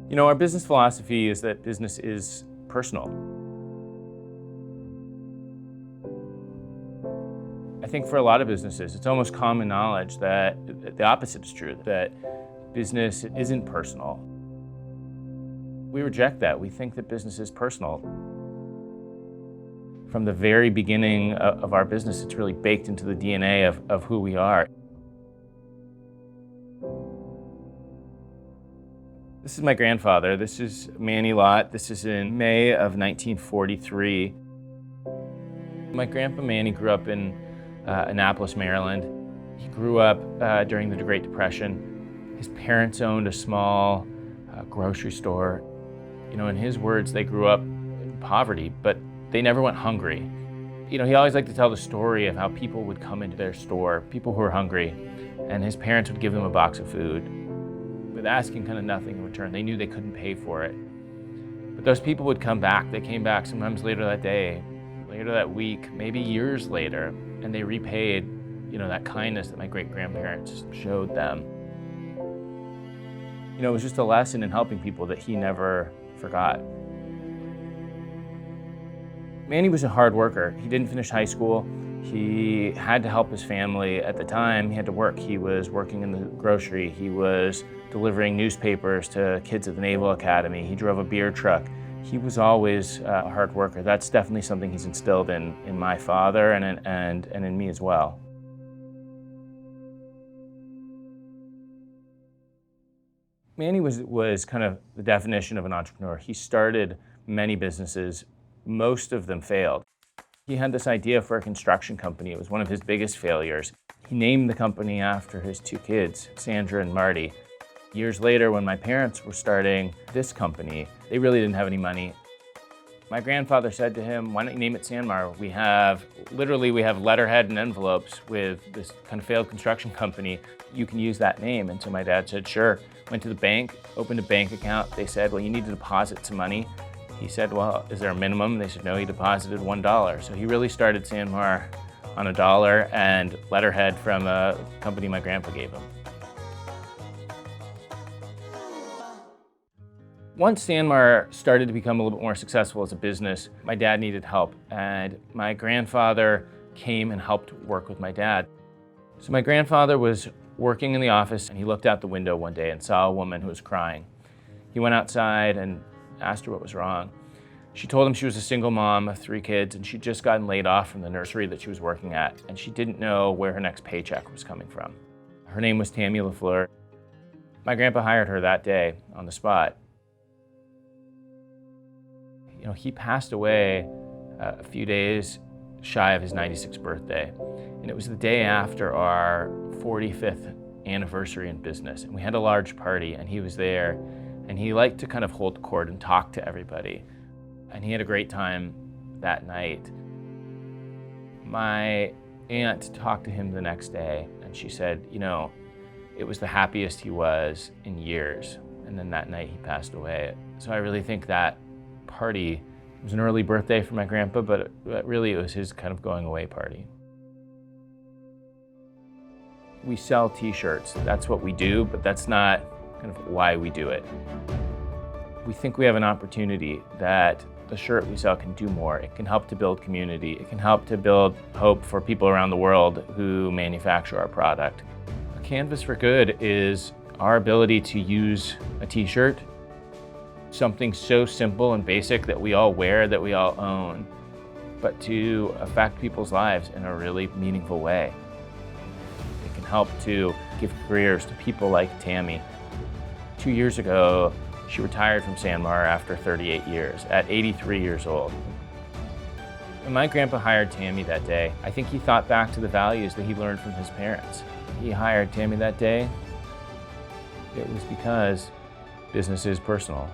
You know, our business philosophy is that business is personal. I think for a lot of businesses, it's almost common knowledge that the opposite is true, that business isn't personal. We reject that. We think that business is personal. From the very beginning of our business, it's really baked into the DNA of who we are. This is my grandfather. This is Manny Lott. This is in May of 1943. My grandpa Manny grew up in Annapolis, Maryland. He grew up during the Great Depression. His parents owned a small grocery store. You know, in his words, they grew up in poverty, but they never went hungry. You know, he always liked to tell the story of how people would come into their store, people who were hungry, and his parents would give them a box of food with asking kind of nothing in return. They knew they couldn't pay for it. But those people would come back. They came back sometimes later that day, later that week, maybe years later, and they repaid, you know, that kindness that my great-grandparents showed them. You know, it was just a lesson in helping people that he never forgot. Manny was a hard worker. He didn't finish high school. He had to help his family at the time. He had to work. He was working in the grocery. He was delivering newspapers to kids at the Naval Academy. He drove a beer truck. He was always a hard worker. That's definitely something he's instilled in my father and in me as well. Manny was kind of the definition of an entrepreneur. He started many businesses. Most of them failed. He had this idea for a construction company. It was one of his biggest failures. He named the company after his two kids, Sandra and Marty. Years later, when my parents were starting this company, they really didn't have any money. My grandfather said to him, "Why don't you name it SanMar? We have letterhead and envelopes with this kind of failed construction company. You can use that name." And so my dad said, "Sure." Went to the bank, opened a bank account. They said, "Well, you need to deposit some money." He said, "Well, is there a minimum?" They said, "No." He deposited $1. So he really started SanMar on $1 and letterhead from a company my grandpa gave him. Once SanMar started to become a little bit more successful as a business, my dad needed help, and my grandfather came and helped work with my dad. So my grandfather was working in the office, and he looked out the window one day and saw a woman who was crying. He went outside and asked her what was wrong. She told him she was a single mom of 3 kids, and she'd just gotten laid off from the nursery that she was working at, and she didn't know where her next paycheck was coming from. Her name was Tammy LaFleur. My grandpa hired her that day on the spot. You know, he passed away a few days shy of his 96th birthday, and it was the day after our 45th anniversary in business, and we had a large party, and he was there, and he liked to kind of hold court and talk to everybody, and he had a great time that night. My aunt talked to him the next day, and she said, you know, it was the happiest he was in years, and then that night he passed away. So I really think that party was an early birthday for my grandpa, but really it was his kind of going away party. We sell t-shirts. That's what we do, but that's not kind of why we do it. We think we have an opportunity that the shirt we sell can do more. It can help to build community. It can help to build hope for people around the world who manufacture our product. A canvas for good is our ability to use a t-shirt, something so simple and basic that we all wear, that we all own, but to affect people's lives in a really meaningful way. It can help to give careers to people like Tammy. 2 years ago, she retired from SanMar after 38 years, at 83 years old. When my grandpa hired Tammy that day, I think he thought back to the values that he learned from his parents. He hired Tammy that day. It was because business is personal.